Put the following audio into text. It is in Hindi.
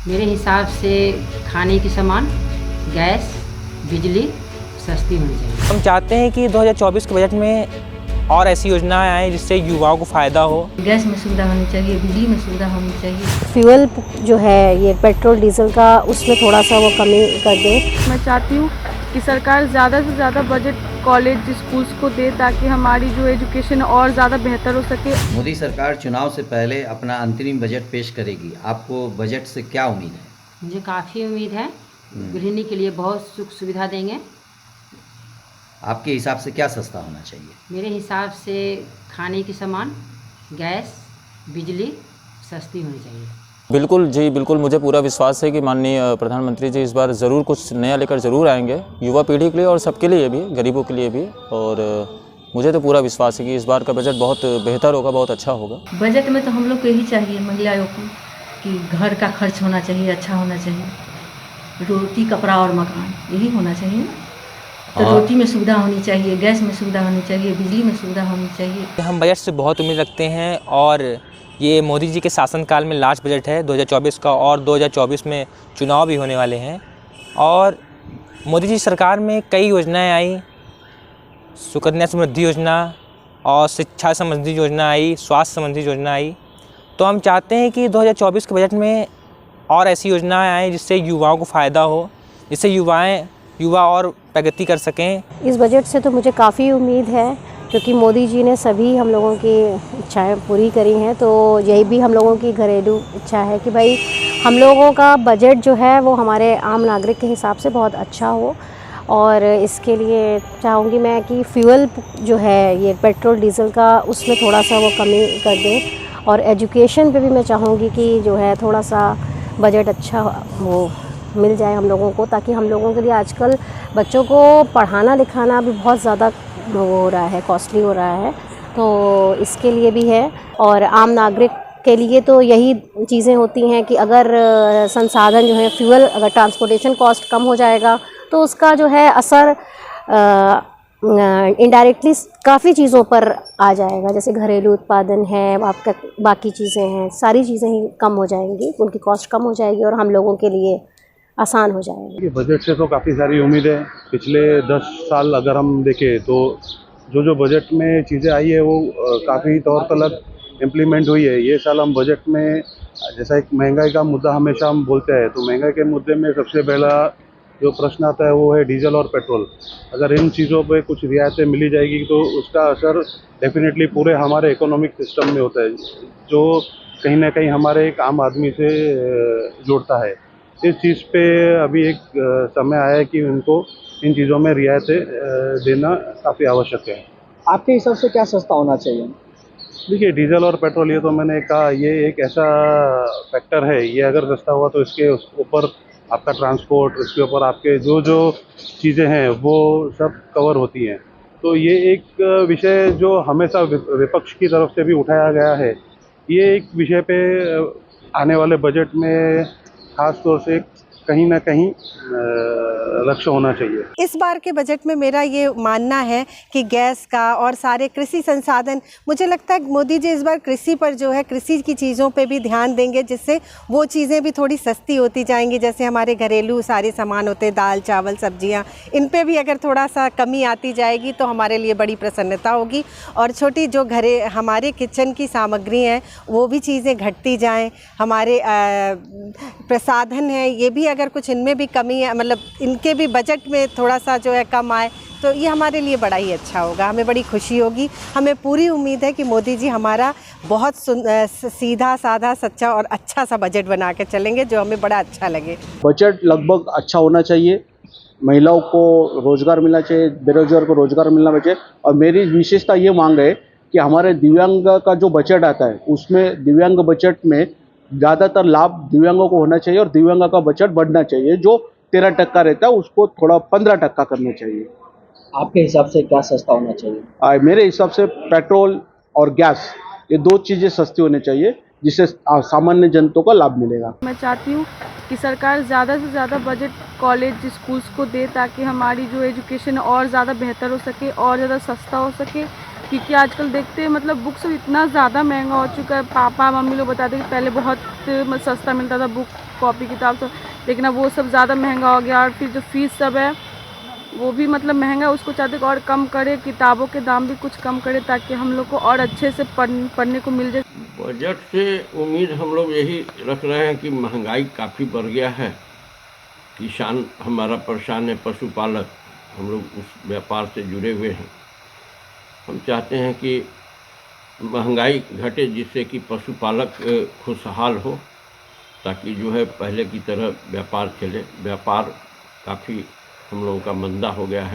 मेरे हिसाब से खाने की सामान, गैस, बिजली सस्ती होनी चाहिए। हम चाहते हैं कि 2024 के बजट में और ऐसी योजनाएं आएँ जिससे युवाओं को फ़ायदा हो। गैस में सुविधा होनी चाहिए, बिजली में सुविधा होनी चाहिए। फ्यूल जो है ये पेट्रोल डीजल का, उसमें थोड़ा सा वो कमी कर दें। मैं चाहती हूँ कि सरकार ज़्यादा से ज़्यादा बजट कॉलेज स्कूल्स को दे ताकि हमारी जो एजुकेशन और ज़्यादा बेहतर हो सके। मोदी सरकार चुनाव से पहले अपना अंतरिम बजट पेश करेगी। आपको बजट से क्या उम्मीद है? मुझे काफ़ी उम्मीद है, गृहिणी के लिए बहुत सुख सुविधा देंगे। आपके हिसाब से क्या सस्ता होना चाहिए? मेरे हिसाब से खाने की सामान, गैस, बिजली सस्ती होनी चाहिए। बिल्कुल जी, बिल्कुल मुझे पूरा विश्वास है कि माननीय प्रधानमंत्री जी इस बार ज़रूर कुछ नया लेकर ज़रूर आएंगे, युवा पीढ़ी के लिए और सबके लिए भी, गरीबों के लिए भी। और मुझे तो पूरा विश्वास है कि इस बार का बजट बहुत बेहतर होगा, बहुत अच्छा होगा। बजट में तो हम लोग को यही चाहिए महिलाओं को कि घर का खर्च होना चाहिए, अच्छा होना चाहिए, रोटी कपड़ा और मकान यही होना चाहिए ना। तो रोटी में सुविधा होनी चाहिए, गैस में सुविधा होनी चाहिए, बिजली में सुविधा होनी चाहिए। हम बजट से बहुत उम्मीद रखते हैं और ये मोदी जी के शासनकाल में लास्ट बजट है 2024 का, और 2024 में चुनाव भी होने वाले हैं। और मोदी जी सरकार में कई योजनाएं आई, सुकन्या समृद्धि योजना और शिक्षा संबंधी योजना आई, स्वास्थ्य संबंधी योजना आई। तो हम चाहते हैं कि 2024 के बजट में और ऐसी योजनाएं आएँ जिससे युवाओं को फ़ायदा हो, जिससे युवा और प्रगति कर सकें। इस बजट से तो मुझे काफ़ी उम्मीद है, क्योंकि मोदी जी ने सभी हम लोगों की इच्छाएं पूरी करी हैं। तो यही भी हम लोगों की घरेलू इच्छा है कि भाई हम लोगों का बजट जो है वो हमारे आम नागरिक के हिसाब से बहुत अच्छा हो। और इसके लिए चाहूँगी मैं कि फ्यूल जो है ये पेट्रोल डीजल का, उसमें थोड़ा सा वो कमी कर दें। और एजुकेशन पे भी मैं चाहूँगी कि जो है थोड़ा सा बजट अच्छा वो मिल जाए हम लोगों को, ताकि हम लोगों के लिए आजकल बच्चों को पढ़ाना लिखाना भी बहुत ज़्यादा वो हो रहा है, कॉस्टली हो रहा है। तो इसके लिए भी है। और आम नागरिक के लिए तो यही चीज़ें होती हैं कि अगर संसाधन जो है फ्यूल, अगर ट्रांसपोर्टेशन कॉस्ट कम हो जाएगा तो उसका जो है असर इनडायरेक्टली काफ़ी चीज़ों पर आ जाएगा। जैसे घरेलू उत्पादन है, आपका बाकी चीज़ें हैं, सारी चीज़ें ही कम हो जाएंगी, उनकी कॉस्ट कम हो जाएगी और हम लोगों के लिए आसान हो जाएगी। बजट से तो काफ़ी सारी उम्मीद है। पिछले 10 साल अगर हम देखें तो जो बजट में चीज़ें आई है वो काफ़ी तौर तलक इम्प्लीमेंट हुई है। ये साल हम बजट में, जैसा एक महंगाई का मुद्दा हमेशा हम बोलते हैं, तो महंगाई के मुद्दे में सबसे पहला जो प्रश्न आता है वो है डीजल और पेट्रोल। अगर इन चीज़ों पे कुछ रियायतें मिली जाएगी तो उसका असर डेफिनेटली पूरे हमारे इकोनॉमिक सिस्टम में होता है, जो कहीं ना कहीं हमारे एक आम आदमी से जुड़ता है। इस चीज़ पे अभी एक समय आया है कि उनको इन चीज़ों में रियायतें देना काफ़ी आवश्यक है। आपके हिसाब से क्या सस्ता होना चाहिए? देखिए, डीजल और पेट्रोल, ये तो मैंने कहा, ये एक ऐसा फैक्टर है, ये अगर सस्ता हुआ तो इसके ऊपर आपका ट्रांसपोर्ट, इसके ऊपर आपके जो चीज़ें हैं वो सब कवर होती हैं। तो ये एक विषय जो हमेशा विपक्ष की तरफ से भी उठाया गया है, ये एक विषय पे आने वाले बजट में खास तौर से कहीं ना कहीं लक्ष्य होना चाहिए। इस बार के बजट में मेरा ये मानना है कि गैस का और सारे कृषि संसाधन, मुझे लगता है मोदी जी इस बार कृषि पर जो है, कृषि की चीज़ों पे भी ध्यान देंगे, जिससे वो चीज़ें भी थोड़ी सस्ती होती जाएंगी। जैसे हमारे घरेलू सारे सामान होते हैं, दाल चावल सब्जियां, इन पे भी अगर थोड़ा सा कमी आती जाएगी तो हमारे लिए बड़ी प्रसन्नता होगी। और छोटी जो हमारे किचन की सामग्री हैं वो भी चीज़ें घटती जाएँ। हमारे प्रसाधन हैं, ये भी अगर कुछ इनमें भी कमी है, मतलब इनके भी बजट में थोड़ा सा जो है कम आए, तो ये हमारे लिए बड़ा ही अच्छा होगा, हमें बड़ी खुशी होगी। हमें पूरी उम्मीद है कि मोदी जी हमारा बहुत सीधा साधा सच्चा और अच्छा सा बजट बना के चलेंगे, जो हमें बड़ा अच्छा लगे। बजट लगभग अच्छा होना चाहिए, महिलाओं को रोज़गार मिलना चाहिए, बेरोजगार को रोज़गार मिलना चाहिए। और मेरी विशेषता ये मांग है कि हमारे दिव्यांग का जो बजट आता है उसमें दिव्यांग बजट में ज़्यादातर लाभ दिव्यांगों को होना चाहिए और दिव्यांगों का बजट बढ़ना चाहिए। जो 13% रहता है उसको थोड़ा 15% करना चाहिए। आपके हिसाब से क्या सस्ता होना चाहिए? मेरे हिसाब से पेट्रोल और गैस, ये दो चीज़ें सस्ती होनी चाहिए, जिससे सामान्य जनता को लाभ मिलेगा। मैं चाहती हूँ कि सरकार ज़्यादा से ज़्यादा बजट कॉलेज स्कूल्स को दे ताकि हमारी जो एजुकेशन और ज़्यादा बेहतर हो सके और ज़्यादा सस्ता हो सके। क्योंकि आजकल देखते हैं, मतलब बुक्स इतना ज़्यादा महंगा हो चुका है। पापा मम्मी लोग बताते हैं कि पहले बहुत सस्ता मिलता था बुक, कॉपी किताब सब, लेकिन अब वो सब ज़्यादा महंगा हो गया। और फिर जो फीस सब है वो भी मतलब महंगा, उसको चाहते कि और कम करे, किताबों के दाम भी कुछ कम करे ताकि हम लोग को और अच्छे से पढ़ने को मिल जाए। बजट से उम्मीद हम लोग यही रख रहे हैं कि महंगाई काफ़ी बढ़ गया है, किसान हमारा परेशान है, पशुपालक हम लोग उस व्यापार से जुड़े हुए हैं। हम चाहते हैं कि महंगाई घटे जिससे कि पशुपालक खुशहाल हो, ताकि जो है पहले की तरह व्यापार चले। व्यापार काफ़ी हम लोगों का मंदा हो गया है।